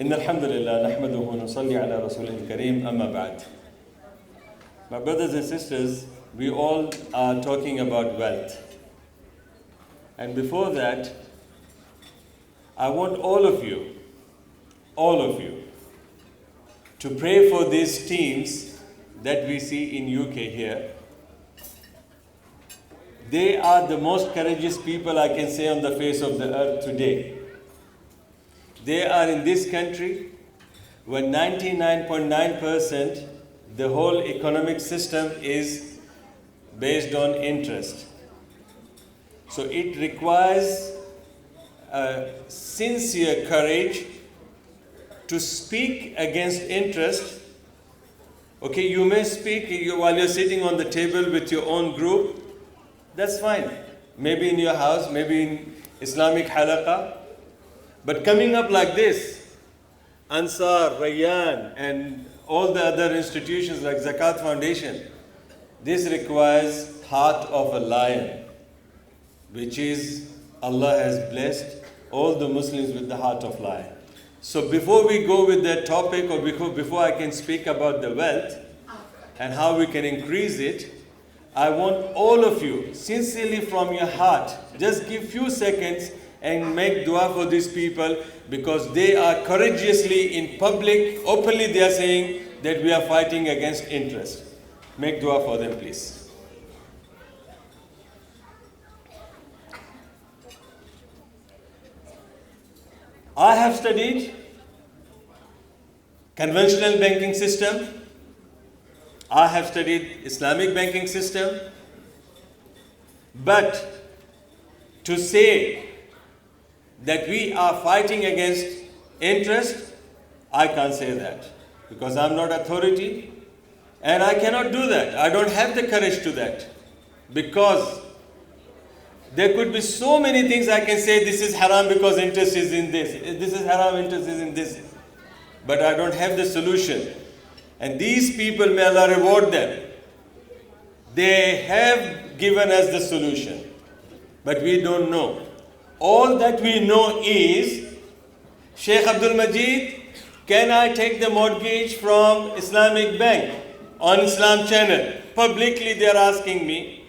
إن الحمد لله نحمده ونصلي على رسوله الكريم أما بعد. My brothers and sisters, we all are talking about wealth. And before that, I want all of you, to pray for these teams that we see in UK here. They are the most courageous people I can say on the face of the earth today. They are in this country where 99.9% the whole economic system is based on interest. So it requires a sincere courage to speak against interest. Okay, you may speak while you're sitting on the table with your own group. That's fine. Maybe in your house, maybe in Islamic halaqa. But coming up like this, Ansar, Rayyan, and all the other institutions like Zakat Foundation, this requires heart of a lion, which is Allah has blessed all the Muslims with the heart of lion. So before we go with that topic, or before I can speak about the wealth and how we can increase it, I want all of you, sincerely from your heart, just give few seconds and make dua for these people, because they are courageously in public, openly they are saying that we are fighting against interest. Make dua for them, please. I have studied conventional banking system. I have studied Islamic banking system. But to say that we are fighting against interest, I can't say that, because I'm not authority and I cannot do that. I don't have the courage to that, because there could be so many things I can say. This is haram because interest is in this. This is haram, interest is in this. But I don't have the solution. And these people, may Allah reward them, they have given us the solution. But we don't know. All that we know is, Sheikh Abdul Majid, can I take the mortgage from Islamic Bank on Islam channel? Publicly they are asking me,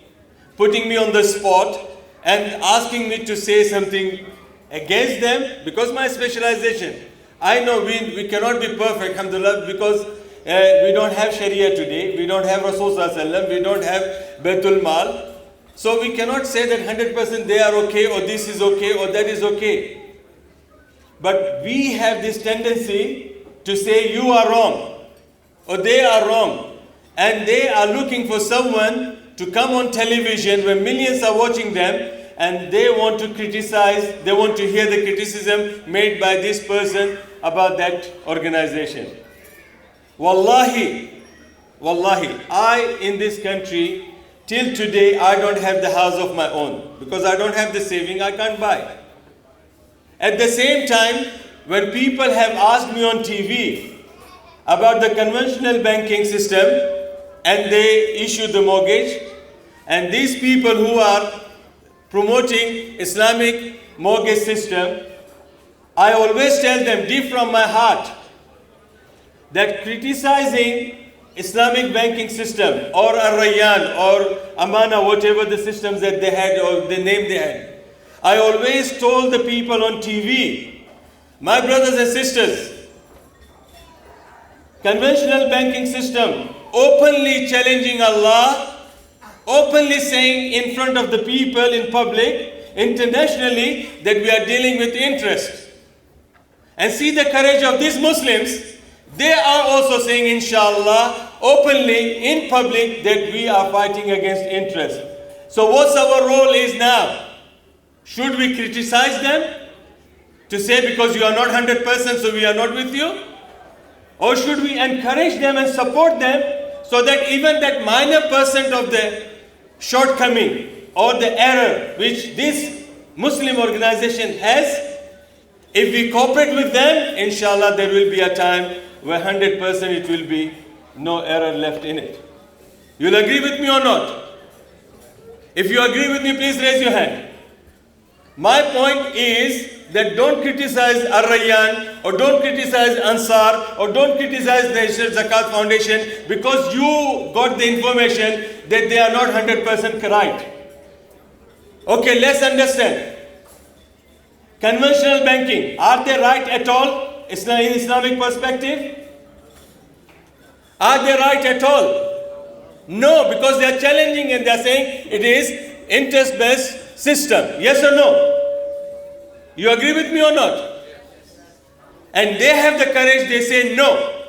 putting me on the spot and asking me to say something against them, because my specialization. I know we cannot be perfect, alhamdulillah, because we don't have Sharia today, we don't have Rasul Sallallahu Alaihi Wasallam, we don't have Baitul Mal. So we cannot say that 100% they are okay, or this is okay, or that is okay. But we have this tendency to say you are wrong, or they are wrong. And they are looking for someone to come on television where millions are watching them, and they want to criticize, they want to hear the criticism made by this person about that organization. Wallahi, I in this country, till today, I don't have the house of my own, because I don't have the saving, I can't buy. At the same time, when people have asked me on TV about the conventional banking system, and they issue the mortgage, and these people who are promoting Islamic mortgage system, I always tell them deep from my heart that criticizing Islamic banking system or Rayyan or Amana, whatever the systems that they had or the name they had, I always told the people on TV, my brothers and sisters, conventional banking system, openly challenging Allah, openly saying in front of the people in public, internationally, that we are dealing with interest. And see the courage of these Muslims. They are also saying, inshallah, openly in public, that we are fighting against interest. So what's our role is now? Should we criticize them to say because you are not 100%, so we are not with you? Or should we encourage them and support them, so that even that minor percent of the shortcoming or the error which this Muslim organization has, if we cooperate with them, inshallah there will be a time where 100% it will be no error left in it. You'll agree with me or not? If you agree with me, please raise your hand. My point is that don't criticize Ar-Rayyan or don't criticize Ansar, or don't criticize the National Zakat Foundation because you got the information that they are not 100% correct. Okay, let's understand. Conventional banking, are they right at all in Islamic perspective? Are they right at all? No, because they are challenging and they are saying it is interest-based system. Yes or no? You agree with me or not? And they have the courage, they say no.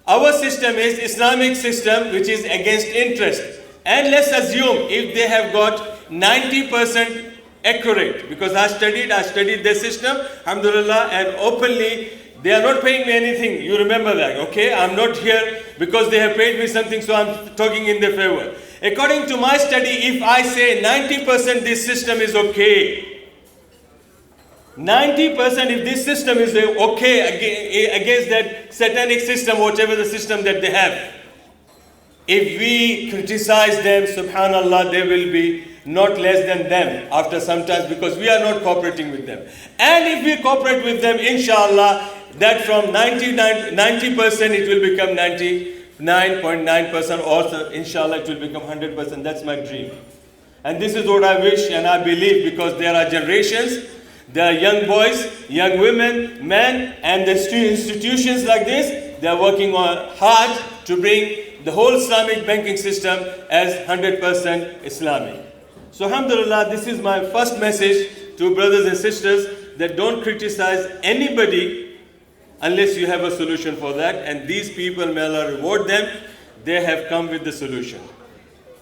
Our system is Islamic system which is against interest. And let's assume if they have got 90% accurate, because I studied their system, alhamdulillah, and openly, they are not paying me anything. You remember that, okay? I'm not here because they have paid me something, so I'm talking in their favor. According to my study, if I say 90% this system is okay, 90% if this system is okay against that satanic system, whatever the system that they have, if we criticize them, subhanallah, they will be not less than them after some time, because we are not cooperating with them. And if we cooperate with them, inshallah, that from 90% it will become 99.9%, also inshallah it will become 100%. That's my dream. And this is what I wish and I believe, because there are generations, there are young boys, young women, men, and the institutions like this, they are working hard to bring the whole Islamic banking system as 100% Islamic. So alhamdulillah, this is my first message to brothers and sisters, that don't criticize anybody unless you have a solution for that. And these people, may Allah reward them, they have come with the solution.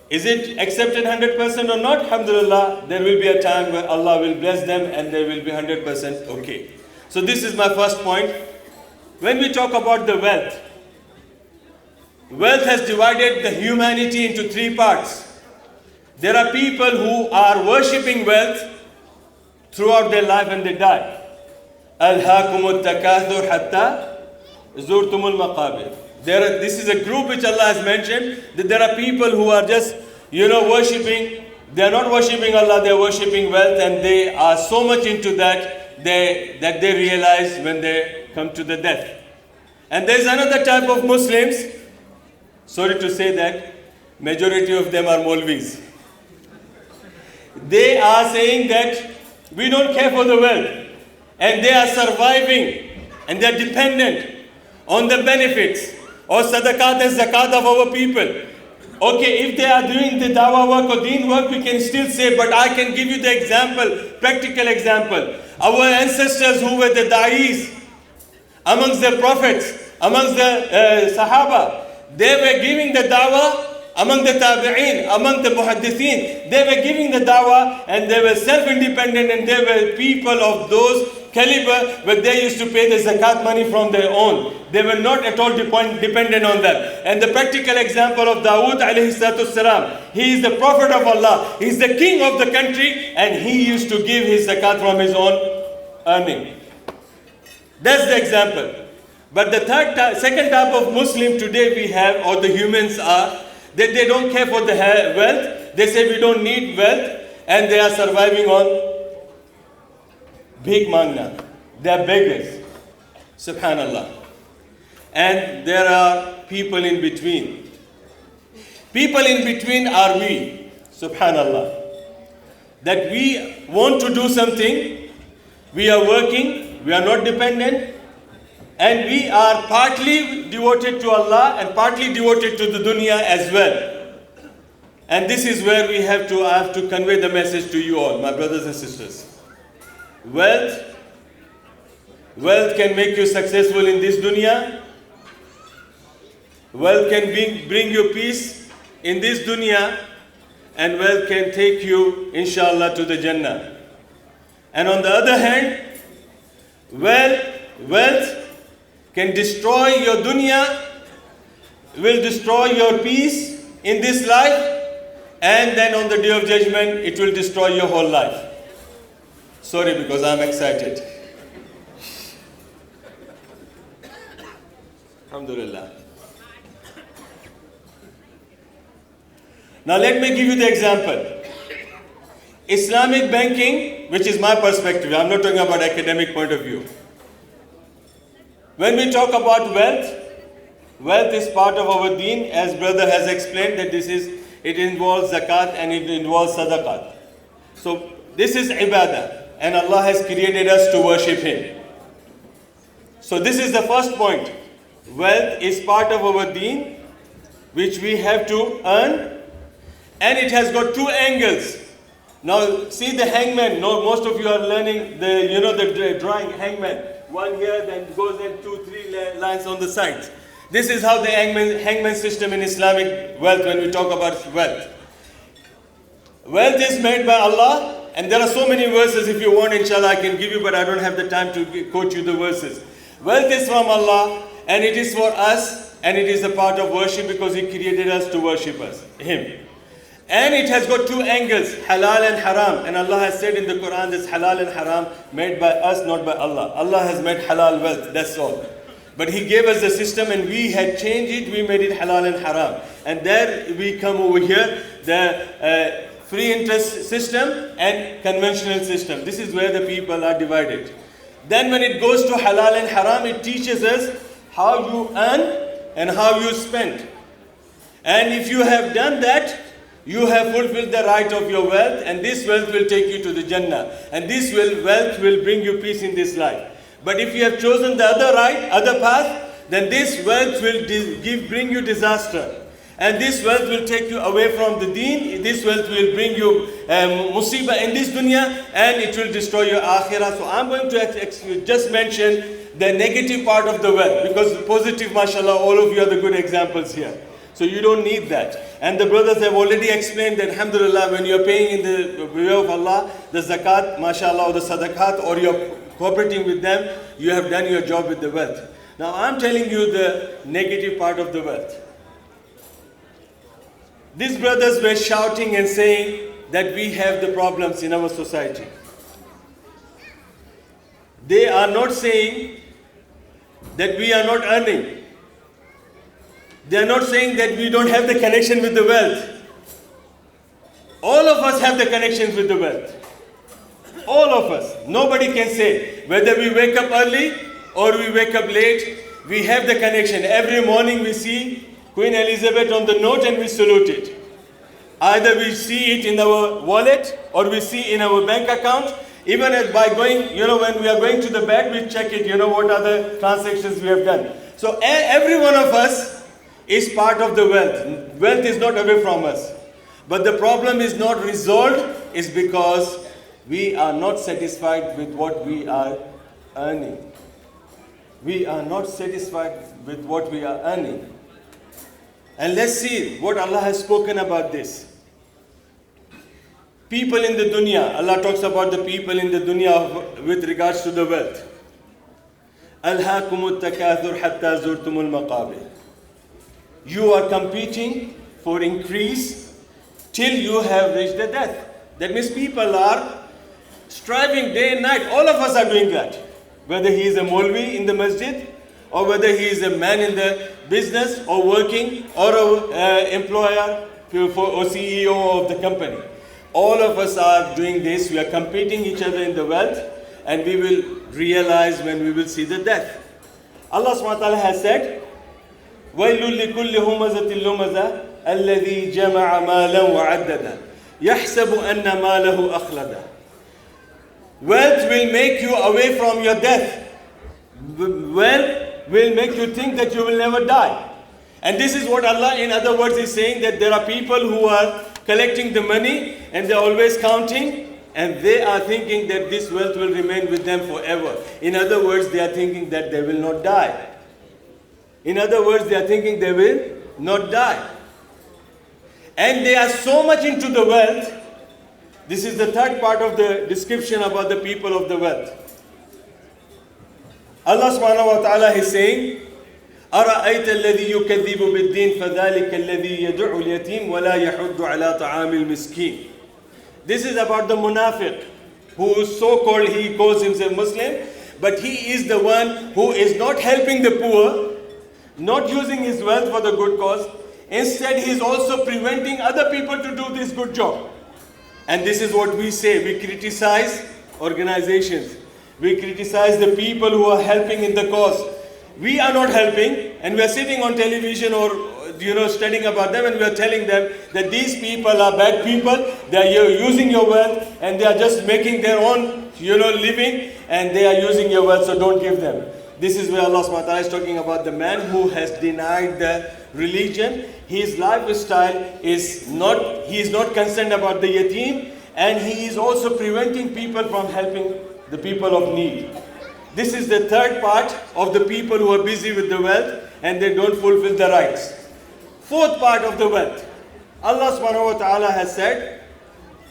Is it accepted 100% or not? Alhamdulillah, there will be a time where Allah will bless them and they will be 100% okay. So this is my first point. When we talk about the wealth, wealth has divided the humanity into three parts. There are people who are worshipping wealth throughout their life and they die. Alhaakumut takathur hatta zurtumul maqabir. This is a group which Allah has mentioned, that there are people who are just, worshipping. They are not worshipping Allah, they are worshipping wealth, and they are so much into that that they realize when they come to the death. And there is another type of Muslims, sorry to say that, majority of them are Maulvis. They are saying that we don't care for the wealth, and they are surviving, and they are dependent on the benefits or sadaqat and zakat of our people. Okay, if they are doing the dawah work or deen work, we can still say, but I can give you the example, practical example. Our ancestors who were the da'is, amongst the prophets, amongst the sahaba, they were giving the dawah. Among the tabi'een, among the muhaddithin, they were giving the dawah and they were self-independent, and they were people of those caliber where they used to pay the zakat money from their own. They were not at all dependent on them. And the practical example of Dawood alayhi salatu salam, he is the prophet of Allah, he is the king of the country, and he used to give his zakat from his own earning. That's the example. But the second type of Muslim today we have, or the humans are, that they don't care for the wealth. They say we don't need wealth, and they are surviving on bhik mangna. They are beggars. Subhanallah. And there are people in between. People in between are we. Subhanallah. That we want to do something, we are working, we are not dependent, and we are partly devoted to Allah and partly devoted to the dunya as well. And this is where I have to convey the message to you all, my brothers and sisters. Wealth can make you successful in this dunya. Wealth can bring you peace in this dunya, and wealth can take you, inshallah, to the Jannah. And on the other hand, wealth can destroy your dunya, will destroy your peace in this life, and then on the day of judgment, it will destroy your whole life. Sorry, because I'm excited. Alhamdulillah. Now let me give you the example. Islamic banking, which is my perspective, I'm not talking about academic point of view. When we talk about wealth, wealth is part of our deen, as brother has explained that it involves zakat and it involves sadaqat. So this is ibadah, and Allah has created us to worship Him. So this is the first point. Wealth is part of our deen, which we have to earn, and it has got two angles. Now see the hangman. No, most of you are learning the drawing hangman. One here, then goes in 2-3 lines on the sides. This is how the hangman system in Islamic wealth, when we talk about wealth. Wealth is made by Allah, and there are so many verses. If you want, inshallah, I can give you, but I don't have the time to quote you the verses. Wealth is from Allah, and it is for us, and it is a part of worship because He created us to worship Him. And it has got two angles, halal and haram. And Allah has said in the Quran, this halal and haram made by us, not by Allah. Allah has made halal wealth, that's all. But He gave us the system, and we had changed it, we made it halal and haram. And there we come over here, the free interest system and conventional system. This is where the people are divided. Then when it goes to halal and haram, it teaches us how you earn and how you spend. And if you have done that, you have fulfilled the right of your wealth, and this wealth will take you to the Jannah. And this wealth will bring you peace in this life. But if you have chosen the other path, then this wealth will bring you disaster. And this wealth will take you away from the deen. This wealth will bring you musibah in this dunya, and it will destroy your akhirah. So I'm going to just mention the negative part of the wealth, because positive, mashallah, all of you are the good examples here. So you don't need that. And the brothers have already explained that, alhamdulillah, when you're paying in the way of Allah, the zakat, mashallah, or the sadaqat, or you're cooperating with them, you have done your job with the wealth. Now I'm telling you the negative part of the wealth. These brothers were shouting and saying that we have the problems in our society. They are not saying that we are not earning. They are not saying that we don't have the connection with the wealth. All of us have the connections with the wealth. All of us. Nobody can say, whether we wake up early or we wake up late, we have the connection. Every morning we see Queen Elizabeth on the note and we salute it. Either we see it in our wallet or we see in our bank account. Even by going, when we are going to the bed, we check it, what are the transactions we have done. So every one of us is part of the wealth. Wealth is not away from us. But the problem is not resolved, is because we are not satisfied with what we are earning. We are not satisfied with what we are earning. And let's see what Allah has spoken about this. People in the dunya, Allah talks about the people in the dunya with regards to the wealth. أَلْهَاكُمُ التَّكَاثُرْ حَتَّى زُرْتُمُ الْمَقَابِرِ. You are competing for increase till you have reached the death. That means people are striving day and night. All of us are doing that. Whether he is a Maulvi in the masjid, or whether he is a man in the business, or working, or an employer or CEO of the company. All of us are doing this. We are competing each other in the wealth, and we will realize when we will see the death. Allah subhanahu wa ta'ala has said, وَيْلٌ لِكُلِّ هُمَزَةٍ لُمَزَةٍ الَّذِي جَمَعَ مَالًا وَعَدَّدًا يَحْسَبُ أَنَّ مَالَهُ أَخْلَدًا. Wealth will make you away from your death. Wealth will make you think that you will never die. And this is what Allah, in other words, is saying, that there are people who are collecting the money and they're always counting, and they are thinking that this wealth will remain with them forever. In other words, they are thinking that they will not die. In other words, they are thinking they will not die. And they are so much into the wealth. This is the third part of the description about the people of the wealth. Allah subhanahu wa ta'ala is saying, أَرَأَيْتَ الَّذِي يُكَذِّبُ بِالدِّينِ فَذَلِكَ الَّذِي يَدُعُ الْيَتِيمَ وَلَا يَحُضُّ عَلَى طَعَامِ الْمِسْكِينِ. This is about the munafiq, who is so-called, he calls himself Muslim, but he is the one who is not helping the poor, not using his wealth for the good cause. Instead, he is also preventing other people to do this good job. And this is what we say. We criticize organizations. We criticize the people who are helping in the cause. we are not helping, and we are sitting on television or studying about them, and we are telling them that these people are bad people, they are using your wealth, and they are just making their own living, and they are using your wealth, so don't give them. This is where Allah subhanahu wa ta'ala is talking about the man who has denied the religion. His lifestyle is not, he is not concerned about the yatim, and he is also preventing people from helping the people of need. This is the third part of the people who are busy with the wealth and they don't fulfill the rights. Fourth part of the wealth. Allah subhanahu wa ta'ala has said,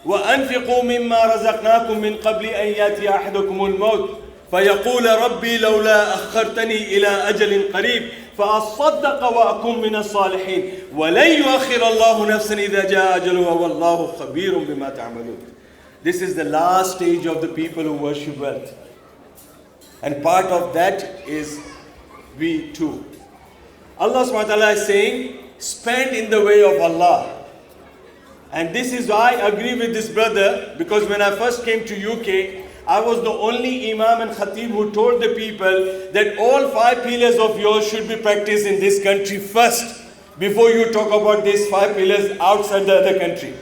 وَأَنْفِقُوا مِمَّا رَزَقْنَاكُم مِّن قَبْلِ أَن يَأْتِيَ أَحَدَكُمُ الْمَوْتُ فَيَقُولَ رَبِّي لَوْلَا أَخَّرْتَنِي إِلَى أَجَلٍ قَرِيبٍ فَأَصَّدَّقَ وَأَكُن مِّنَ الصَّالِحِينَ وَلَن يُؤَخِّرَ اللَّهُ نَفْسًا إِذَا جَاءَ أَجَلُهَا وَاللَّهُ خَبِيرٌ بِمَا تَعْمَلُونَ. This is the last stage of the people who worship wealth. And part of that is we too. Allah subhanahu wa ta'ala is saying, spend in the way of Allah. And this is why I agree with this brother, because when I first came to UK, I was the only Imam and Khateeb who told the people that all 5 pillars of yours should be practiced in this country first, before you talk about these 5 pillars outside the other country.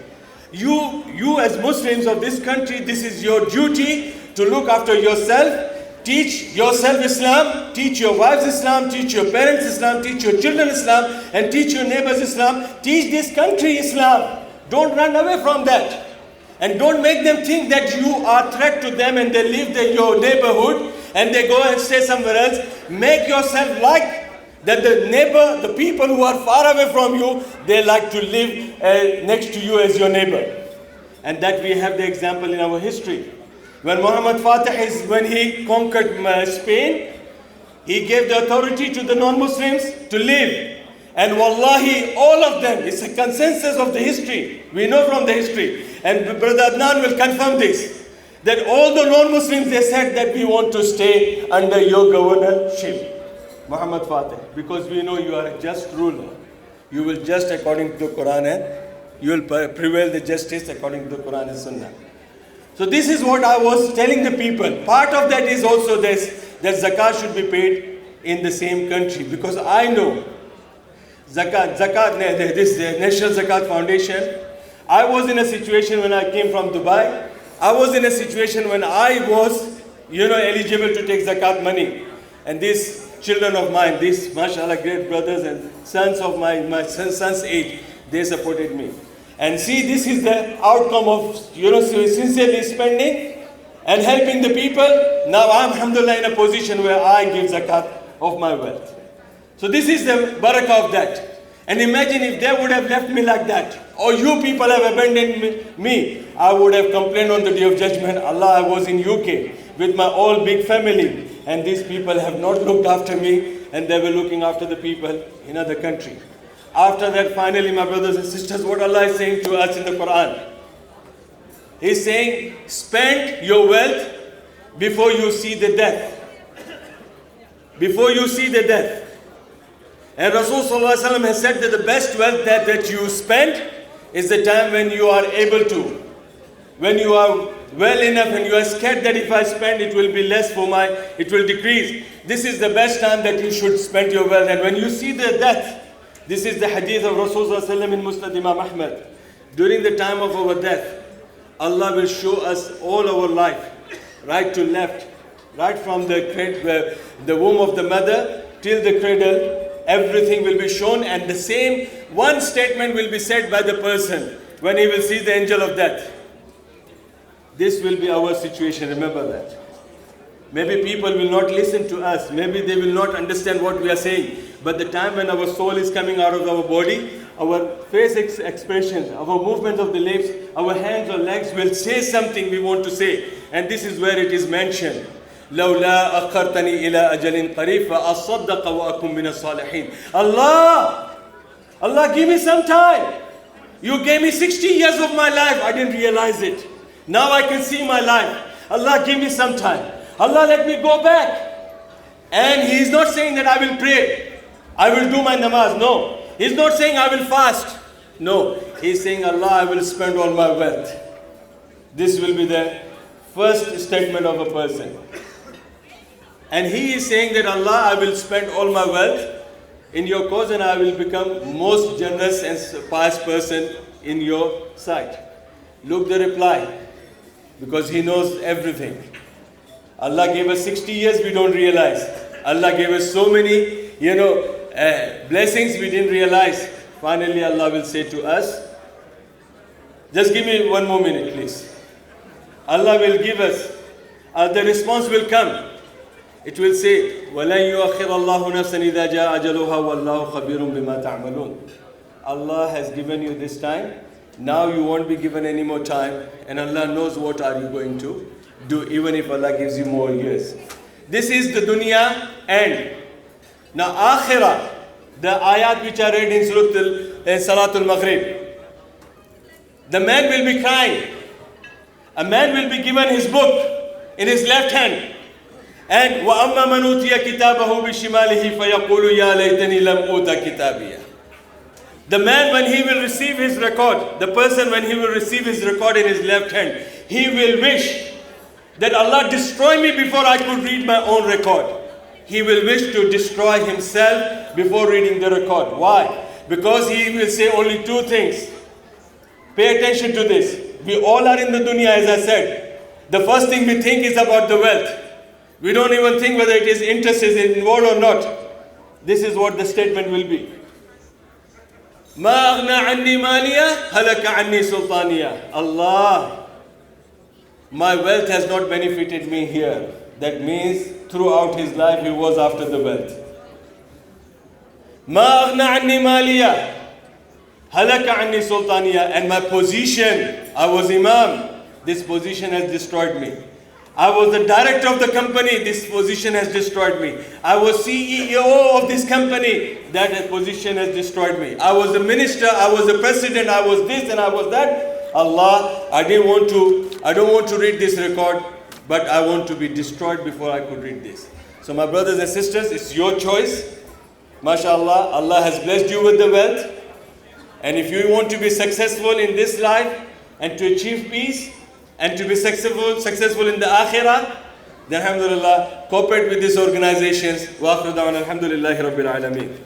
You as Muslims of this country, this is your duty to look after yourself. Teach yourself Islam, teach your wives Islam, teach your parents Islam, teach your children Islam, and teach your neighbors Islam. Teach this country Islam. Don't run away from that. And don't make them think that you are a threat to them and they leave your neighborhood and they go and stay somewhere else. Make yourself like that the neighbor, the people who are far away from you, they like to live next to you as your neighbor. And that we have the example in our history. When Muhammad Fatih, when he conquered Spain, he gave the authority to the non-Muslims to live. And wallahi, all of them, it's a consensus of the history. We know from the history. And Brother Adnan will confirm this. That all the non-Muslims, they said that we want to stay under your governorship, Muhammad Fatih. Because we know you are a just ruler. You will just according to the Quran and you will prevail the justice according to the Quran and Sunnah. So this is what I was telling the people. Part of that is also this, that zakat should be paid in the same country. Because I know this National Zakat Foundation, I was in a situation when I came from Dubai. I was in a situation when I was, eligible to take zakat money. And these children of mine, these mashallah great brothers and sons of my son's age, they supported me. And see, this is the outcome of, sincerely spending and helping the people. Now I'm, alhamdulillah, in a position where I give zakat of my wealth. So this is the barakah of that. And imagine if they would have left me like that, or you people have abandoned me, I would have complained on the Day of Judgment, Allah, I was in UK with my all big family, and these people have not looked after me, and they were looking after the people in other country. After that, finally, my brothers and sisters, what Allah is saying to us in the Quran, He's saying, spend your wealth before you see the death. Before you see the death. And Rasulullah ﷺ has said that the best wealth that you spend is the time when you are able to. When you are well enough and you are scared that if I spend it will be less it will decrease. This is the best time that you should spend your wealth. And when you see the death, this is the hadith of Rasulullah ﷺ in Musnad Imam Ahmad. During the time of our death, Allah will show us all our life, right to left, right from the womb of the mother till the cradle. Everything will be shown, and the same one statement will be said by the person when he will see the angel of death. This will be our situation, remember that. Maybe people will not listen to us, maybe they will not understand what we are saying, but the time when our soul is coming out of our body, our face expressions, our movement of the lips, our hands or legs will say something we want to say. And this is where it is mentioned. لولا أخرتني إلى أجل قريب فأصدق وأكن من الصالحين. Allah, give me some time. You gave me 60 years of my life. I didn't realize it. Now I can see my life. Allah, give me some time. Allah, let me go back. And He is not saying that I will pray, I will do my namaz. No. He is not saying I will fast. No. He is saying, Allah, I will spend all my wealth. This will be the first statement of a person. And he is saying that Allah, I will spend all my wealth in your cause and I will become most generous and pious person in your sight. Look the reply, because he knows everything. Allah gave us 60 years, we don't realize. Allah gave us so many, blessings we didn't realize. Finally, Allah will say to us, just give me 1 more minute, please. Allah will give us, the response will come. It will say, وَلَنْ يُؤَخِّرَ اللَّهُ نَفْسًا إِذَا جَاءَ أَجَلُهَا وَاللَّهُ خَبِيرٌ بِمَا تَعْمَلُونَ. Allah has given you this time. Now you won't be given any more time. And Allah knows what are you going to do, even if Allah gives you more years. This is the dunya end. Now akhirah, the ayat which are read in Salatul Maghrib. The man will be crying. A man will be given his book in his left hand. And وَأَمَّا مَنْ أُوتِيَ كِتَابَهُ بِشِمَالِهِ فَيَقُولُ يَا لَيْتَنِي لَمْ أُوتَ كِتَابِيَهْ. The man, when he will receive his record, the person when he will receive his record in his left hand, he will wish that Allah destroy me before I could read my own record. He will wish to destroy himself before reading the record. Why? Because he will say only 2 things. Pay attention to this. We all are in the dunya, as I said. The first thing we think is about the wealth. We don't even think whether it is interest is involved or not. This is what the statement will be. مَا أَغْنَى عَنِّي مَالِيَا هَلَكَ عَنِّي سُلْطَانِيَا. Allah, my wealth has not benefited me here. That means throughout his life he was after the wealth. مَا أَغْنَى عَنِّي مَالِيَا هَلَكَ عَنِّي سُلْطَانِيَا. And my position, I was Imam, this position has destroyed me. I was the director of the company, this position has destroyed me. I was CEO of this company, that position has destroyed me. I was a minister, I was a president, I was this and I was that. Allah, I don't want to read this record, but I want to be destroyed before I could read this. So my brothers and sisters, it's your choice. MashaAllah, Allah has blessed you with the wealth. And if you want to be successful in this life and to achieve peace, and to be successful in the akhirah, then alhamdulillah, cooperate with these organizations. Wa akhiru da'wana alhamdulillahi rabbil alameen.